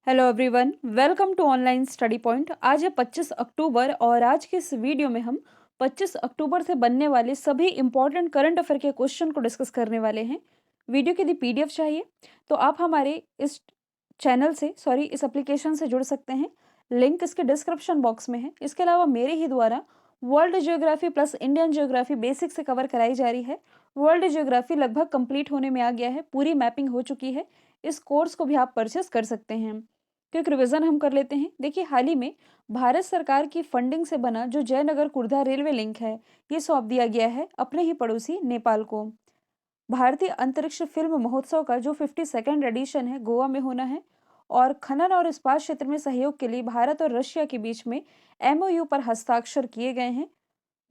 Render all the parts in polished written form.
Hello everyone, welcome to online study point. आज है 25 अक्टूबर और आज के इस वीडियो में हम 25 अक्टूबर से बनने वाले सभी इंपॉर्टेंट करंट अफेयर के क्वेश्चन को डिस्कस करने वाले हैं। वीडियो की यदि पीडीएफ चाहिए तो आप हमारे इस चैनल से इस एप्लीकेशन से जुड़ सकते हैं। लिंक इसके डिस्क्रिप्शन बॉक्स में है। इसके अलावा मेरे ही द्वारा world geography plus Indian geography basic से कवर कराई जा रही है। वर्ल्ड जियोग्राफी लगभग कंप्लीट होने में आ गया है, पूरी मैपिंग हो चुकी है। इस कोर्स को भी आप परचेस कर सकते हैं। क्विक रिवीजन हम कर लेते हैं। देखिए, हाल ही में भारत सरकार की फंडिंग से बना जो जयनगर कुर्धा रेलवे लिंक है, ये सौंप दिया गया है अपने ही पड़ोसी नेपाल को। भारतीय अंतरिक्ष फिल्म महोत्सव का जो 52nd एडिशन है, गोवा में होना है। और खनन और इस्पात क्षेत्र में सहयोग के लिए भारत और रशिया के बीच में एमओयू पर हस्ताक्षर किए गए हैं।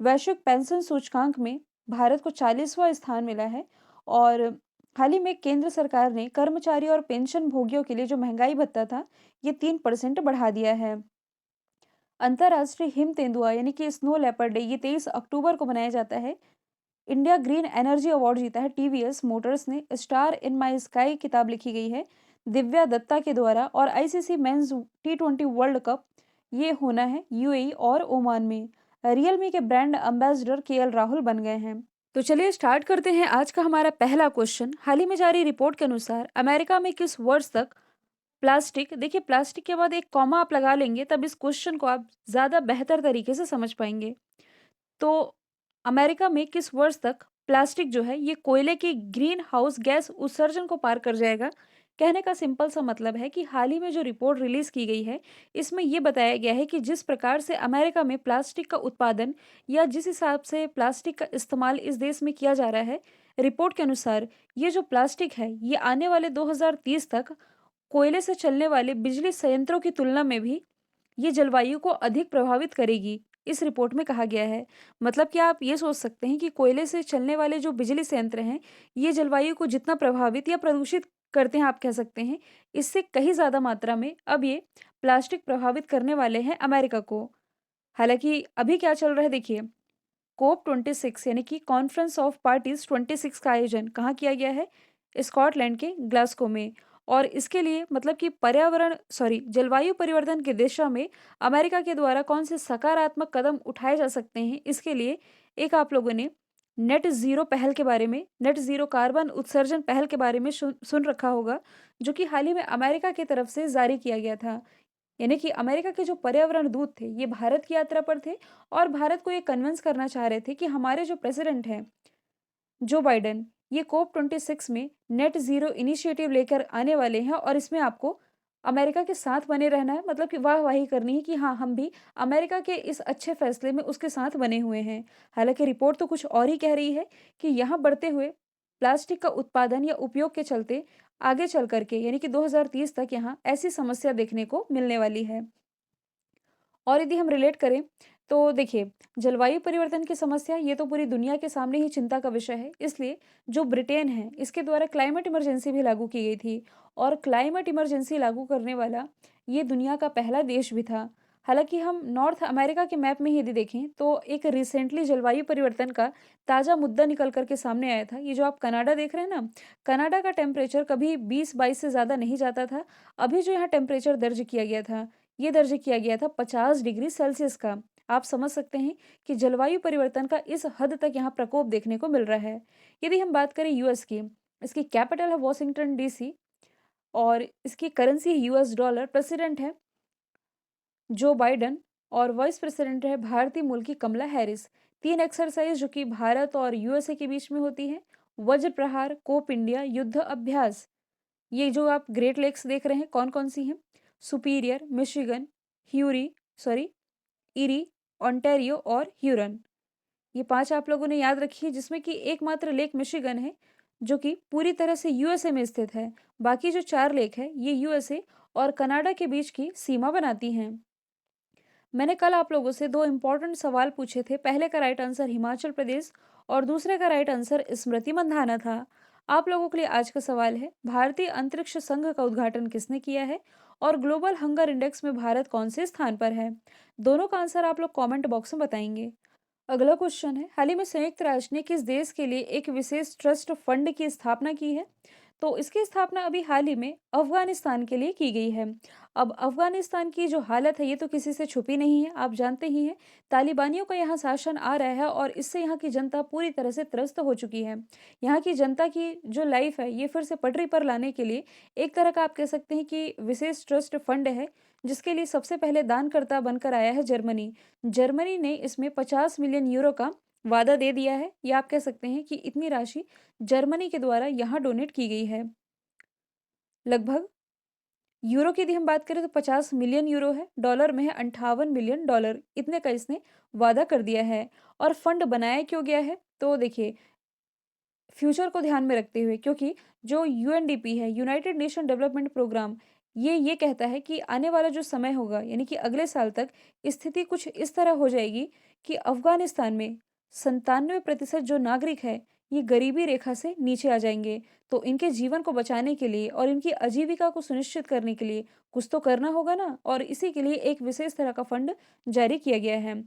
वैश्विक पेंशन सूचकांक में भारत को 40वां स्थान मिला है। और हाल ही में केंद्र सरकार ने कर्मचारी और पेंशन भोगियों के लिए जो महंगाई भत्ता था, ये 3% बढ़ा दिया है। अंतर्राष्ट्रीय हिम तेंदुआ यानी कि स्नो लेपर्ड डे ये 23 अक्टूबर को मनाया जाता है। इंडिया ग्रीन एनर्जी अवार्ड जीता है टीवीएस मोटर्स ने। स्टार इन माई स्काई किताब लिखी गई है दिव्या दत्ता के द्वारा। और ICC men's T20 world cup ये होना है यूएई और ओमान में। रियलमी के ब्रांड एम्बेसडर केएल राहुल बन गए हैं। तो चलिए स्टार्ट करते हैं आज का हमारा पहला क्वेश्चन। हाल ही में जारी रिपोर्ट के अनुसार अमेरिका में किस वर्ष तक प्लास्टिक, देखिए प्लास्टिक के बाद एक कॉमा आप लगा लेंगे तब इस क्वेश्चन को आप ज्यादा बेहतर तरीके से समझ पाएंगे। तो अमेरिका में किस वर्ष तक प्लास्टिक जो है ये कोयले की ग्रीन हाउस गैस उत्सर्जन को पार कर जाएगा। कहने का सिंपल सा मतलब है कि हाल ही में जो रिपोर्ट रिलीज की गई है, इसमें यह बताया गया है कि जिस प्रकार से अमेरिका में प्लास्टिक का उत्पादन या जिस हिसाब से प्लास्टिक का इस्तेमाल इस देश में किया जा रहा है, रिपोर्ट के अनुसार ये जो प्लास्टिक है ये आने वाले 2030 तक कोयले से चलने वाले बिजली संयंत्रों की तुलना में भी ये जलवायु को अधिक प्रभावित करेगी। इस रिपोर्ट में कहा गया है। मतलब कि आप ये सोच सकते हैं कि कोयले से चलने वाले जो बिजली संयंत्र हैं, ये जलवायु को जितना प्रभावित या प्रदूषित करते हैं, आप कह सकते हैं, इससे कहीं ज़्यादा मात्रा में अब ये प्लास्टिक प्रभावित करने वाले हैं अमेरिका को। हालाँकि अभी क्या चल रहा है देखिए, कोप 26 यानी कि कॉन्फ्रेंस ऑफ पार्टीज 26 का आयोजन कहाँ किया गया है? स्कॉटलैंड के ग्लासगो में। और इसके लिए मतलब कि जलवायु परिवर्तन की दिशा में अमेरिका के द्वारा कौन से सकारात्मक कदम उठाए जा सकते हैं, इसके लिए एक आप लोगों ने नेट ज़ीरो पहल के बारे में, नेट ज़ीरो कार्बन उत्सर्जन पहल के बारे में सुन रखा होगा, जो कि हाल ही में अमेरिका की तरफ से जारी किया गया था। यानी कि अमेरिका के जो पर्यावरण दूत थे, ये भारत की यात्रा पर थे और भारत को ये कन्विंस करना चाह रहे थे कि हमारे जो प्रेसिडेंट हैं जो बाइडेन, ये कोप 26 में नेट ज़ीरो इनिशिएटिव लेकर आने वाले हैं और इसमें आपको अमेरिका के साथ बने रहना है। मतलब कि वाहवाही करनी है कि हाँ, हम भी अमेरिका के इस अच्छे फैसले में उसके साथ बने हुए हैं। हालाँकि रिपोर्ट तो कुछ और ही कह रही है कि यहाँ बढ़ते हुए प्लास्टिक का उत्पादन या उपयोग के चलते आगे चल कर के यानी कि 2030 तक यहाँ ऐसी समस्या देखने को मिलने वाली है। और यदि हम रिलेट करें तो देखिए, जलवायु परिवर्तन की समस्या ये तो पूरी दुनिया के सामने ही चिंता का विषय है। इसलिए जो ब्रिटेन है, इसके द्वारा क्लाइमेट इमरजेंसी भी लागू की गई थी। और क्लाइमेट इमरजेंसी लागू करने वाला ये दुनिया का पहला देश भी था। हालांकि हम नॉर्थ अमेरिका के मैप में ही यदि देखें तो एक रिसेंटली जलवायु परिवर्तन का ताज़ा मुद्दा निकल करके सामने आया था। ये जो आप कनाडा देख रहे हैं ना, कनाडा का टेम्परेचर कभी 20-22 से ज़्यादा नहीं जाता था। अभी जो यहाँ टेम्परेचर दर्ज किया गया था, ये दर्ज किया गया था 50 डिग्री सेल्सियस का। आप समझ सकते हैं कि जलवायु परिवर्तन का इस हद तक यहाँ प्रकोप देखने को मिल रहा है। यदि हम बात करें यूएस की, इसकी कैपिटल है वॉशिंगटन डीसी और इसकी करेंसी है यूएस डॉलर। प्रेसिडेंट है जो बाइडन और वाइस प्रेसिडेंट है भारतीय मूल की कमला हैरिस। 3 एक्सरसाइज जो कि भारत और यूएसए के बीच में होती है: वज्र प्रहार, कोप इंडिया, युद्ध अभ्यास। ये जो आप ग्रेट लेक्स देख रहे हैं कौन कौन सी हैं? Superior, Michigan, ह्यूरी sorry eri, Ontario और ह्यूरन। ये 5 आप लोगों ने याद रखी है, जिसमें कि एकमात्र लेक मिशिगन है जो कि पूरी तरह से यूएसए में स्थित है। बाकी जो 4 लेक है ये यूएसए और कनाडा के बीच की सीमा बनाती हैं। मैंने कल आप लोगों से 2 इम्पोर्टेंट सवाल पूछे थे। पहले का राइट आंसर हिमाचल प्रदेश और दूसरे का राइट आंसर स्मृति मंधाना था। आप लोगों के लिए आज का सवाल है, भारतीय अंतरिक्ष संघ का उद्घाटन किसने किया है और ग्लोबल हंगर इंडेक्स में भारत कौन से स्थान पर है? दोनों का आंसर आप लोग कमेंट बॉक्स में बताएंगे। अगला क्वेश्चन है, हाल ही में संयुक्त राष्ट्र ने किस देश के लिए एक विशेष ट्रस्ट फंड की स्थापना की है? तो इसकी स्थापना अभी हाल ही में अफ़गानिस्तान के लिए की गई है। अब अफ़गानिस्तान की जो हालत है ये तो किसी से छुपी नहीं है, आप जानते ही हैं। तालिबानियों का यहाँ शासन आ रहा है और इससे यहाँ की जनता पूरी तरह से त्रस्त हो चुकी है। यहाँ की जनता की जो लाइफ है ये फिर से पटरी पर लाने के लिए एक तरह का आप कह सकते हैं कि विशेष ट्रस्ट फंड है, जिसके लिए सबसे पहले दानकर्ता बनकर आया है जर्मनी। जर्मनी ने इसमें 50 मिलियन यूरो का वादा दे दिया है, या आप कह सकते हैं कि इतनी राशि जर्मनी के द्वारा यहाँ डोनेट की गई है। लगभग यूरो की यदि हम बात करें तो 50 मिलियन यूरो है, डॉलर में है 58 मिलियन डॉलर, इतने का इसने वादा कर दिया है। और फंड बनाया क्यों गया है? तो देखिए, फ्यूचर को ध्यान में रखते हुए, क्योंकि जो यूएनडीपी है, यूनाइटेड नेशन डेवलपमेंट प्रोग्राम, ये कहता है कि आने वाला जो समय होगा यानी कि अगले साल तक स्थिति कुछ इस तरह हो जाएगी कि अफगानिस्तान में 97% जो नागरिक है ये गरीबी रेखा से नीचे आ जाएंगे। तो इनके जीवन को बचाने के लिए और इनकी आजीविका को सुनिश्चित करने के लिए कुछ तो करना होगा ना, और इसी के लिए एक विशेष तरह का फंड जारी किया गया है।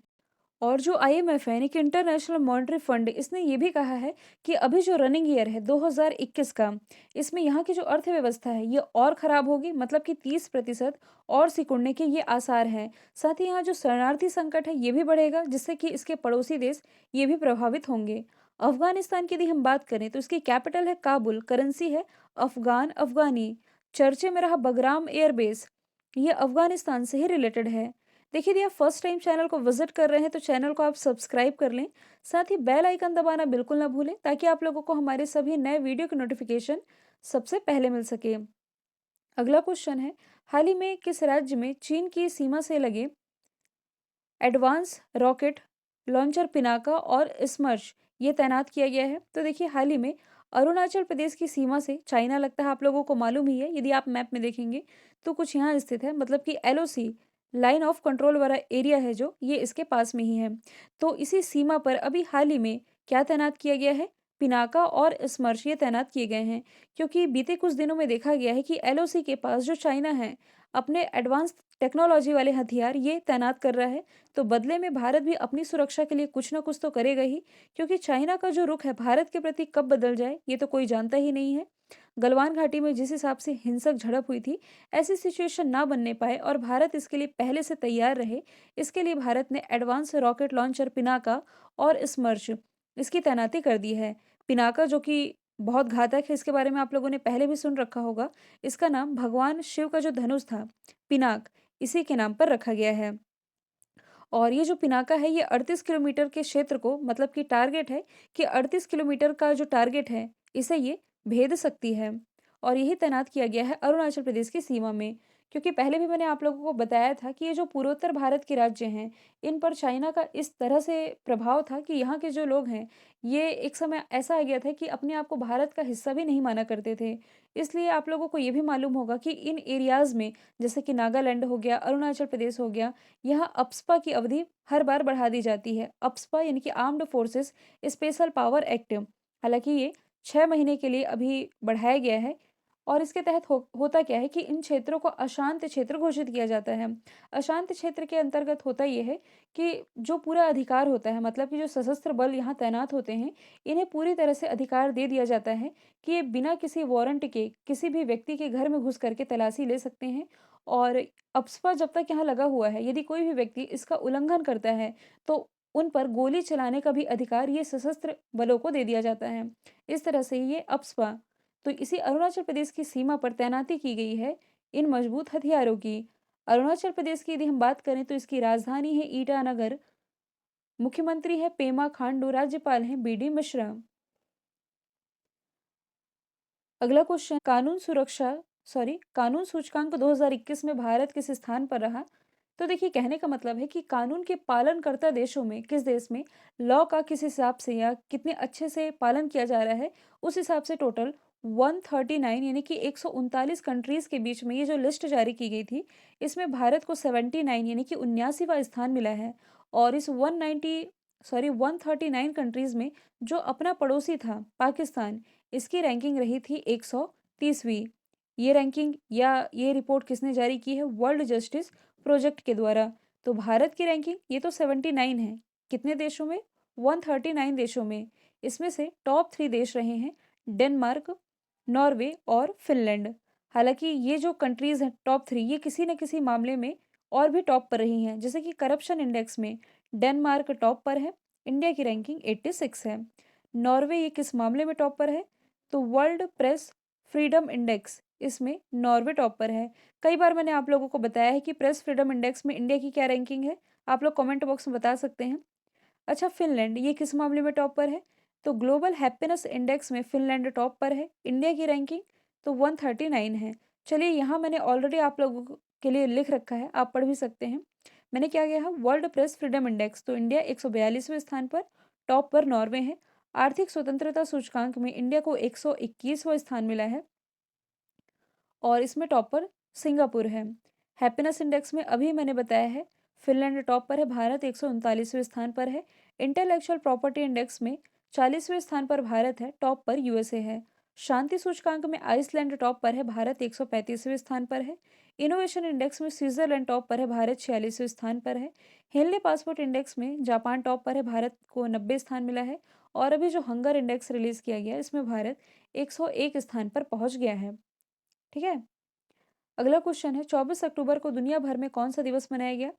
और जो आईएमएफ है यानी कि इंटरनेशनल मॉनेटरी फंड, इसने ये भी कहा है कि अभी जो रनिंग ईयर है 2021 का, इसमें यहाँ की जो अर्थव्यवस्था है ये और खराब होगी, मतलब कि 30% और सिकुड़ने के ये आसार हैं। साथ ही यहाँ जो शरणार्थी संकट है ये भी बढ़ेगा, जिससे कि इसके पड़ोसी देश ये भी प्रभावित होंगे। अफगानिस्तान की यदि हम बात करें तो इसकी कैपिटल है काबुल, करेंसी है अफगानी। चर्चे में रहा बगराम एयरबेस, ये अफगानिस्तान से ही रिलेटेड है। देखिए, यदि आप फर्स्ट टाइम चैनल को विजिट कर रहे हैं तो चैनल को आप सब्सक्राइब कर लें। साथ ही बेल आइकन दबाना बिल्कुल ना भूलें, ताकि आप लोगों को हमारे सभी नए वीडियो की नोटिफिकेशन सबसे पहले मिल सके। अगला क्वेश्चन है, हाल ही में किस राज्य में चीन की सीमा से लगे एडवांस रॉकेट लॉन्चर पिनाका और स्मर्श ये तैनात किया गया है? तो देखिए, हाल ही में अरुणाचल प्रदेश की सीमा से चाइना लगता है, आप लोगों को मालूम ही है। यदि आप मैप में देखेंगे तो कुछ यहाँ स्थित है, मतलब कि एलओसी लाइन ऑफ कंट्रोल वाला एरिया है जो, ये इसके पास में ही है। तो इसी सीमा पर अभी हाल ही में क्या तैनात किया गया है? पिनाका और स्मर्श ये तैनात किए गए हैं, क्योंकि बीते कुछ दिनों में देखा गया है कि एलओसी के पास जो चाइना है अपने एडवांस टेक्नोलॉजी वाले हथियार ये तैनात कर रहा है। तो बदले में भारत भी अपनी सुरक्षा के लिए कुछ ना कुछ तो करेगा ही, क्योंकि चाइना का जो रुख है भारत के प्रति कब बदल जाए ये तो कोई जानता ही नहीं है। गलवान घाटी में जिस हिसाब से हिंसक झड़प हुई थी, ऐसी सिचुएशन ना बनने पाए और भारत इसके लिए पहले से तैयार रहे, इसके लिए भारत ने एडवांस रॉकेट लॉन्चर पिनाका और स्मर्श इसकी तैनाती कर दी है। पिनाका जो कि बहुत घातक है, इसके बारे में आप लोगों ने पहले भी सुन रखा होगा। इसका नाम भगवान शिव का जो धनुष था, पिनाक, इसी के नाम पर रखा गया है। और ये जो पिनाका है ये 38 किलोमीटर के क्षेत्र को, मतलब कि टारगेट है कि 38 किलोमीटर का जो टारगेट है इसे ये भेद सकती है। और यही तैनात किया गया है अरुणाचल प्रदेश की सीमा में, क्योंकि पहले भी मैंने आप लोगों को बताया था कि ये जो पूर्वोत्तर भारत के राज्य हैं इन पर चाइना का इस तरह से प्रभाव था कि यहाँ के जो लोग हैं ये एक समय ऐसा आ गया था कि अपने आप को भारत का हिस्सा भी नहीं माना करते थे। इसलिए आप लोगों को ये भी मालूम होगा कि इन एरियाज़ में, जैसे कि नागालैंड हो गया, अरुणाचल प्रदेश हो गया, यहाँ अप्सपा की अवधि हर बार बढ़ा दी जाती है। अप्सपा यानी कि armed forces special power act. हालाँकि ये 6 महीने के लिए अभी बढ़ाया गया है। और इसके तहत होता क्या है कि इन क्षेत्रों को अशांत क्षेत्र घोषित किया जाता है। अशांत क्षेत्र के अंतर्गत होता ये है कि जो पूरा अधिकार होता है, मतलब कि जो सशस्त्र बल यहाँ तैनात होते हैं, इन्हें पूरी तरह से अधिकार दे दिया जाता है कि ये बिना किसी वारंट के किसी भी व्यक्ति के घर में घुस करके तलाशी ले सकते हैं। और अप्सपा जब तक यहाँ लगा हुआ है, यदि कोई भी व्यक्ति इसका उल्लंघन करता है तो उन पर गोली चलाने का भी अधिकार ये सशस्त्र बलों को दे दिया जाता है। इस तरह से ये अप्सपा, तो इसी अरुणाचल प्रदेश की सीमा पर तैनाती की गई है इन मजबूत हथियारों की। अरुणाचल प्रदेश की यदि हम बात करें तो इसकी राजधानी है ईटानगर, मुख्यमंत्री है पेमा खांडू, राज्यपाल हैं बीडी मिश्रा। अगला क्वेश्चन, कानून सूचकांक 2021 में भारत किस स्थान पर रहा? तो देखिए, कहने का मतलब है कि कानून के पालनकर्ता देशों में, किस देश में लॉ का किस हिसाब से या कितने अच्छे से पालन किया जा रहा है, उस हिसाब से टोटल 139 यानी कि 139 कंट्रीज के बीच में ये जो लिस्ट जारी की गई थी, इसमें भारत को 79 यानी कि 79वां स्थान मिला है। और इस 139 कंट्रीज में जो अपना पड़ोसी था पाकिस्तान, इसकी रैंकिंग रही थी 130वीं। ये रैंकिंग या ये रिपोर्ट किसने जारी की है? वर्ल्ड जस्टिस प्रोजेक्ट के द्वारा। तो भारत की रैंकिंग ये तो 79 है, कितने देशों में? 139 देशों में। इसमें से टॉप 3 देश रहे हैं डेनमार्क, नॉर्वे और फिनलैंड। हालाँकि ये जो कंट्रीज़ हैं टॉप 3, ये किसी न किसी मामले में और भी टॉप पर रही हैं। जैसे कि करप्शन इंडेक्स में डेनमार्क टॉप पर है, इंडिया की रैंकिंग 86 है। नॉर्वे ये किस मामले में टॉप पर है? तो वर्ल्ड प्रेस फ्रीडम इंडेक्स, इसमें नॉर्वे टॉप पर है। कई बार मैंने आप लोगों को बताया है कि प्रेस फ्रीडम इंडेक्स में इंडिया की क्या रैंकिंग है, आप लोग कमेंट बॉक्स में बता सकते हैं। अच्छा, फ़िनलैंड ये किस मामले में टॉप पर है? तो ग्लोबल हैप्पीनेस इंडेक्स में फ़िनलैंड टॉप पर है। इंडिया की रैंकिंग तो 139 है। चलिए, यहाँ मैंने ऑलरेडी आप लोगों के लिए लिख रखा है, आप पढ़ भी सकते हैं। मैंने क्या किया है, वर्ल्ड प्रेस फ्रीडम इंडेक्स, तो इंडिया 142वें स्थान पर, टॉप पर नॉर्वे है। आर्थिक स्वतंत्रता सूचकांक में इंडिया को 121वां स्थान मिला है और इसमें टॉप पर सिंगापुर है। हैप्पीनेस इंडेक्स में अभी मैंने बताया है, फिनलैंड टॉप पर है, भारत 139वें स्थान पर है। इंटेलेक्चुअल प्रॉपर्टी इंडेक्स में 40वें स्थान पर भारत है, टॉप पर यूएसए है। शांति सूचकांक में आइसलैंड टॉप पर है, भारत 135वें स्थान पर है। इनोवेशन इंडेक्स में स्विट्जरलैंड टॉप पर है, भारत 46वें स्थान पर है। हेनले पासपोर्ट इंडेक्स में जापान टॉप पर है, भारत को 90 स्थान मिला है। और अभी जो हंगर इंडेक्स रिलीज किया गया, इसमें भारत 101 स्थान पर पहुंच गया है। ठीक है। अगला क्वेश्चन है, 24 अक्टूबर को दुनिया भर में कौन सा दिवस मनाया गया?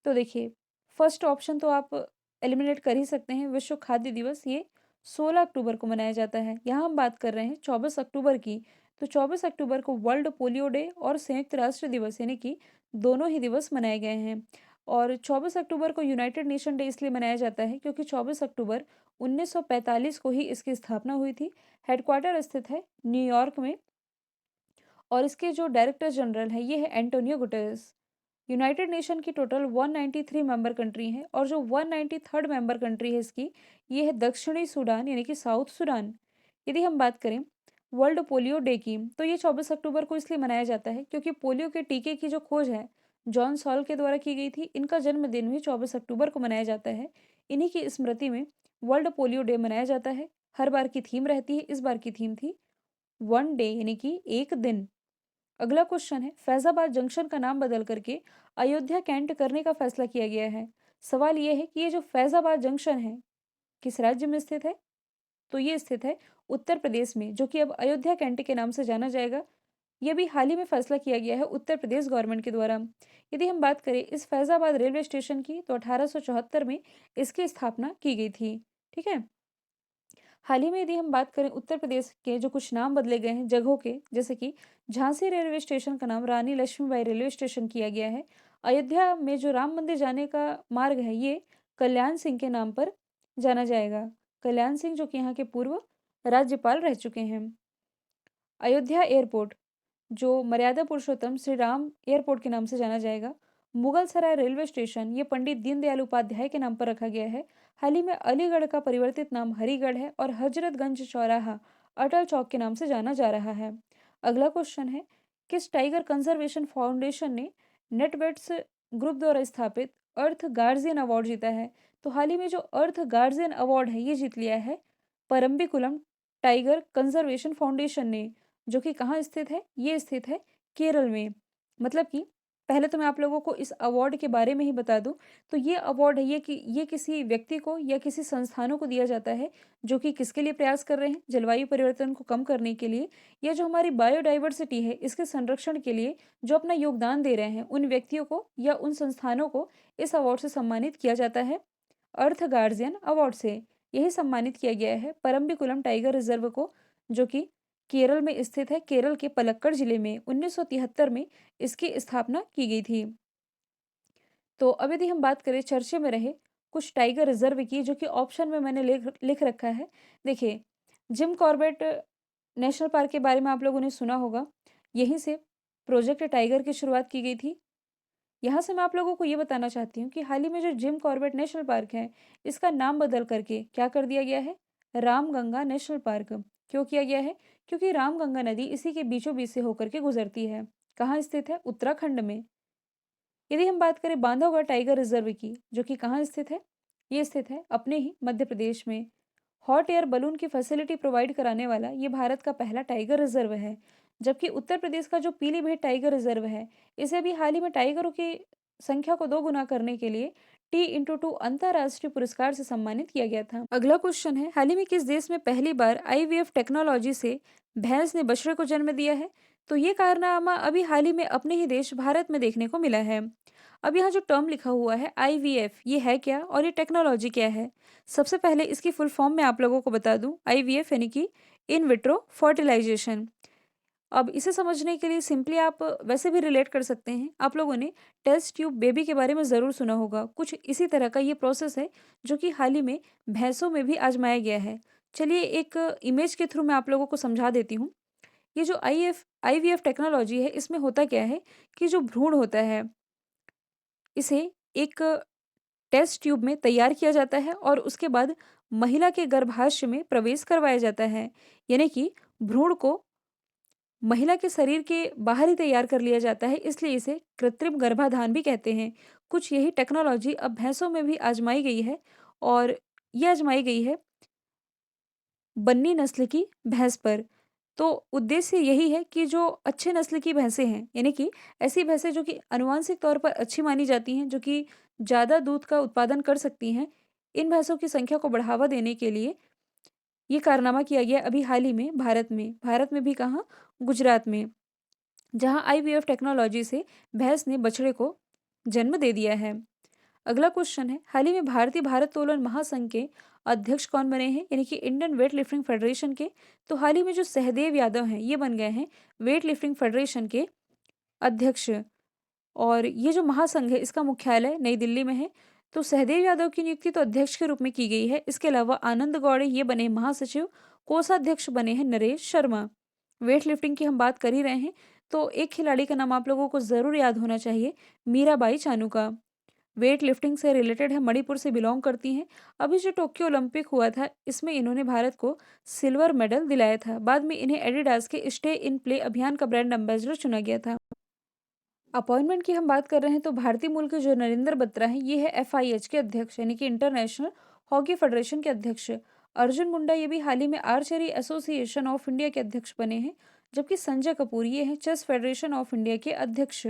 तो देखिए, फर्स्ट ऑप्शन तो आप एलिमिनेट कर ही सकते हैं, विश्व खाद्य दिवस, ये 16 अक्टूबर को मनाया जाता है। यहाँ हम बात कर रहे हैं 24 अक्टूबर की, तो 24 अक्टूबर को वर्ल्ड पोलियो डे और संयुक्त राष्ट्र दिवस, यानी कि दोनों ही दिवस मनाए गए हैं। और 24 अक्टूबर को यूनाइटेड नेशन डे इसलिए मनाया जाता है क्योंकि 24 अक्टूबर 1945 को ही इसकी स्थापना हुई थी। हेडक्वार्टर स्थित है न्यूयॉर्क में और इसके जो डायरेक्टर जनरल हैं, ये है एंटोनियो गुटेरेस। यूनाइटेड नेशन की टोटल 193 मेंबर कंट्री हैं और जो 193rd मेंबर कंट्री है इसकी, ये है दक्षिणी सूडान, यानी कि साउथ सूडान। यदि हम बात करें वर्ल्ड पोलियो डे की, तो ये 24 अक्टूबर को इसलिए मनाया जाता है क्योंकि पोलियो के टीके की जो खोज है जॉन सॉल के द्वारा की गई थी। इनका जन्मदिन भी 24 अक्टूबर को मनाया जाता है। इन्हीं की स्मृति में वर्ल्ड पोलियो डे मनाया जाता है। हर बार की थीम रहती है, इस बार की थीम थी वन डे, यानी कि एक दिन। अगला क्वेश्चन है, फैजाबाद जंक्शन का नाम बदल करके अयोध्या कैंट करने का फैसला किया गया है। सवाल ये है कि ये जो फैजाबाद जंक्शन है, किस राज्य में स्थित है? तो ये स्थित है उत्तर प्रदेश में, जो कि अब अयोध्या कैंट के नाम से जाना जाएगा। ये भी हाल ही में फैसला किया गया है उत्तर प्रदेश गवर्नमेंट के द्वारा। यदि हम बात करें इस फैजाबाद रेलवे स्टेशन की, तो 1874 में इसकी स्थापना की गई थी। ठीक है। हाल ही में यदि हम बात करें उत्तर प्रदेश के जो कुछ नाम बदले गए हैं जगहों के, जैसे कि झांसी रेलवे स्टेशन का नाम रानी लक्ष्मीबाई रेलवे स्टेशन किया गया है। अयोध्या में जो राम मंदिर जाने का मार्ग है, ये कल्याण सिंह के नाम पर जाना जाएगा। कल्याण सिंह जो कि यहाँ के पूर्व राज्यपाल रह चुके हैं। अयोध्या एयरपोर्ट, जो मर्यादा पुरुषोत्तम श्री राम एयरपोर्ट के नाम से जाना जाएगा। मुगल सराय रेलवे स्टेशन, ये पंडित दीनदयाल उपाध्याय के नाम पर रखा गया है। हाल ही में अलीगढ़ का परिवर्तित नाम हरिगढ़ है और हजरतगंज चौराहा अटल चौक के नाम से जाना जा रहा है। अगला क्वेश्चन है, किस टाइगर कंजर्वेशन फाउंडेशन ने नेटवेट्स ग्रुप द्वारा स्थापित अर्थ गार्जियन अवार्ड जीता है? तो हाल ही में जो अर्थ गार्जियन अवार्ड है, ये जीत लिया है परम्बिकुलम टाइगर कंजर्वेशन फाउंडेशन ने, जो कि कहाँ स्थित है? ये स्थित है केरल में। मतलब कि पहले तो मैं आप लोगों को इस अवार्ड के बारे में ही बता दूँ, तो ये अवार्ड है, ये किसी व्यक्ति को या किसी संस्थानों को दिया जाता है, जो कि किसके लिए प्रयास कर रहे हैं? जलवायु परिवर्तन को कम करने के लिए, या जो हमारी बायोडायवर्सिटी है, इसके संरक्षण के लिए जो अपना योगदान दे रहे हैं, उन व्यक्तियों को या उन संस्थानों को इस अवार्ड से सम्मानित किया जाता है। अर्थ गार्जियन अवार्ड से यही सम्मानित किया गया है परम्बिकुलम टाइगर रिजर्व को, जो कि केरल में स्थित है। केरल के पलक्कड़ जिले में 1973 में इसकी स्थापना की गई थी। तो अब यदि हम बात करें चर्चे में रहे कुछ टाइगर रिजर्व की, जो कि ऑप्शन में मैंने लिख रखा है। देखिए, जिम कॉर्बेट नेशनल पार्क के बारे में आप लोगों ने सुना होगा। यहीं से प्रोजेक्ट टाइगर की शुरुआत की गई थी। यहाँ से मैं आप लोगों को ये बताना चाहती हूँ कि हाल ही में जो जिम कॉर्बेट नेशनल पार्क है, इसका नाम बदल करके क्या कर दिया गया है? Ramganga national park. क्यों किया गया है? क्योंकि रामगंगा नदी इसी के बीचों बीच से होकर के गुजरती है। कहाँ स्थित है? उत्तराखंड में। यदि हम बात करें बांधवगढ़ टाइगर रिजर्व की, जो कि कहाँ स्थित है? ये स्थित है अपने ही मध्य प्रदेश में। हॉट एयर बलून की फैसिलिटी प्रोवाइड कराने वाला ये भारत का पहला टाइगर रिजर्व है। जबकि उत्तर प्रदेश का जो पीलीभीत टाइगर रिजर्व है, इसे भी हाल ही में टाइगरों की संख्या को 2 गुना करने के लिए T/2 अंतर्राष्ट्रीय पुरस्कार से सम्मानित किया गया था। अगला क्वेश्चन है, हाल ही में किस देश में पहली बार IVF टेक्नोलॉजी से भैंस ने बछड़े को जन्म दिया है। तो ये कारनामा अभी हाल ही में अपने ही देश भारत में देखने को मिला है। अब यहाँ जो टर्म लिखा हुआ है आईवीएफ, ये है क्या और ये टेक्नोलॉजी क्या है? सबसे पहले इसकी फुल फॉर्म मैं आप लोगों को बता दूं। आईवीएफ यानी कि इन विट्रो फर्टिलाइजेशन। अब इसे समझने के लिए सिंपली आप वैसे भी रिलेट कर सकते हैं। आप लोगों ने टेस्ट ट्यूब बेबी के बारे में ज़रूर सुना होगा। कुछ इसी तरह का ये प्रोसेस है जो कि हाल ही में भैंसों में भी आजमाया गया है। चलिए एक इमेज के थ्रू मैं आप लोगों को समझा देती हूँ। ये जो आईवीएफ टेक्नोलॉजी है, इसमें होता क्या है कि जो भ्रूण होता है, इसे एक टेस्ट ट्यूब में तैयार किया जाता है और उसके बाद महिला के गर्भाशय में प्रवेश करवाया जाता है। यानी कि भ्रूण को महिला के शरीर के बाहर ही तैयार कर लिया जाता है, इसलिए इसे कृत्रिम गर्भाधान भी कहते हैं। कुछ यही टेक्नोलॉजी अब भैंसों में भी आजमाई गई है और ये आजमाई गई है बन्नी नस्ल की भैंस पर। तो उद्देश्य यही है कि जो अच्छे नस्ल की भैंसें हैं, यानी कि ऐसी भैंसें जो कि आनुवांशिक तौर पर अच्छी मानी जाती हैं, जो कि ज़्यादा दूध का उत्पादन कर सकती हैं, इन भैंसों की संख्या को बढ़ावा देने के लिए ये कारनामा किया गया अभी हाल ही में भारत में। भारत में भी कहाँ? गुजरात में, जहाँ आईवीएफ टेक्नोलॉजी से भैंस ने बछड़े को जन्म दे दिया है। अगला क्वेश्चन है, हाल ही में भारतीय भारोत्तोलन महासंघ के अध्यक्ष कौन बने हैं? यानी कि इंडियन वेट लिफ्टिंग फेडरेशन के। तो हाल ही में जो सहदेव यादव हैं, ये बन गए हैं वेट लिफ्टिंग फेडरेशन के अध्यक्ष। और ये जो महासंघ है, इसका मुख्यालय नई दिल्ली में है। तो सहदेव यादव की नियुक्ति तो अध्यक्ष के रूप में की गई है। इसके अलावा आनंद गौड़े ये बने हैं महासचिव। कोषाध्यक्ष बने हैं नरेश शर्मा। वेट लिफ्टिंग की हम बात कर ही रहे हैं, तो एक खिलाड़ी का नाम आप लोगों को ज़रूर याद होना चाहिए, मीराबाई चानू का। वेट लिफ्टिंग से रिलेटेड है, मणिपुर से बिलोंग करती हैं। अभी जो टोक्यो ओलंपिक हुआ था, इसमें इन्होंने भारत को सिल्वर मेडल दिलाया था। बाद में इन्हें एडिडास के स्टे इन प्ले अभियान का ब्रांड एम्बेसडर चुना गया था। अपॉइंटमेंट की हम बात कर रहे हैं, तो भारतीय मूल के जो नरेंद्र बत्रा हैं, ये है एफआईएच के अध्यक्ष, यानी कि इंटरनेशनल हॉकी फेडरेशन के अध्यक्ष। अर्जुन मुंडा ये भी हाल ही में आर्चरी एसोसिएशन ऑफ इंडिया के अध्यक्ष बने हैं। जबकि संजय कपूर ये हैं चेस फेडरेशन ऑफ इंडिया के अध्यक्ष।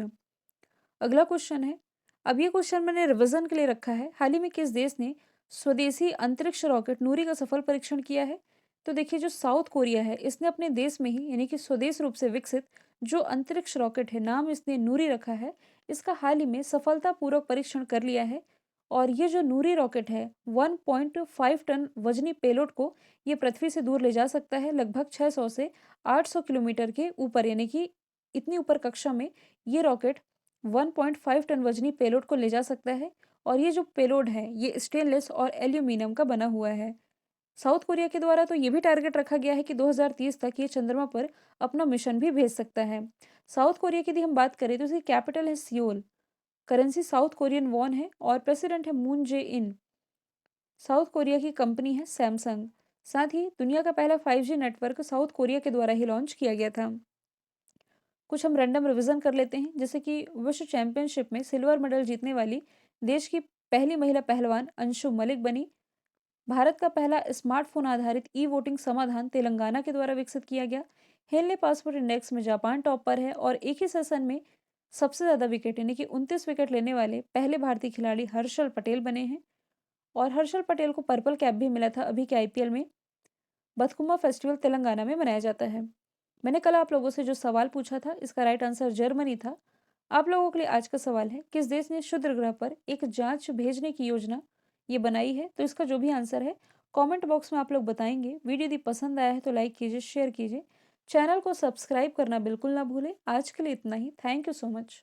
अगला क्वेश्चन है, अब ये क्वेश्चन मैंने रिवीजन के लिए रखा है। हाल ही में किस देश ने स्वदेशी अंतरिक्ष रॉकेट नूरी का सफल परीक्षण किया है? तो देखिए, जो साउथ कोरिया है, इसने अपने देश में ही यानी कि स्वदेश रूप से विकसित जो अंतरिक्ष रॉकेट है, नाम इसने नूरी रखा है, इसका हाल ही में सफलतापूर्वक परीक्षण कर लिया है। और ये जो नूरी रॉकेट है, 1.5 टन वजनी पेलोड को ये पृथ्वी से दूर ले जा सकता है, लगभग 600 से 800 किलोमीटर के ऊपर। यानी कि इतनी ऊपर कक्षा में ये रॉकेट 1.5 टन वजनी पेलोड को ले जा सकता है। और ये जो पेलोड है, ये स्टेनलेस और एल्यूमिनियम का बना हुआ है। साउथ कोरिया के द्वारा तो ये भी टारगेट रखा गया है कि 2030 तक ये चंद्रमा पर अपना मिशन भी भेज सकता है। साउथ कोरिया की यदि हम बात करें, तो इसकी कैपिटल है Seoul. Currency south Korean von है और प्रेसिडेंट है मून जे इन। साउथ कोरिया की कंपनी है सैमसंग। साथ ही दुनिया का पहला 5G नेटवर्क साउथ कोरिया के द्वारा ही लॉन्च किया गया था। कुछ हम रैंडम रिवीजन कर लेते हैं, जैसे कि विश्व चैंपियनशिप में सिल्वर मेडल जीतने वाली देश की पहली महिला पहलवान अंशु मलिक बनी। भारत का पहला स्मार्टफोन आधारित ई वोटिंग समाधान तेलंगाना के द्वारा विकसित किया गया। हेनले पासपोर्ट इंडेक्स में जापान टॉप पर है और एक ही सेशन में सबसे ज्यादा विकेट यानी कि 29 विकेट लेने वाले पहले भारतीय खिलाड़ी हर्षल पटेल बने हैं। और हर्षल पटेल को पर्पल कैप भी मिला था अभी के आईपीएल में। बथकुमा फेस्टिवल तेलंगाना में मनाया जाता है। मैंने कल आप लोगों से जो सवाल पूछा था, इसका राइट आंसर जर्मनी था। आप लोगों के लिए आज का सवाल है, किस देश ने क्षुद्र ग्रह पर एक जांच भेजने की योजना ये बनाई है? तो इसका जो भी आंसर है, कमेंट बॉक्स में आप लोग बताएंगे। वीडियो यदि पसंद आया है तो लाइक कीजिए, शेयर कीजिए, चैनल को सब्सक्राइब करना बिल्कुल ना भूलें। आज के लिए इतना ही। Thank you so much.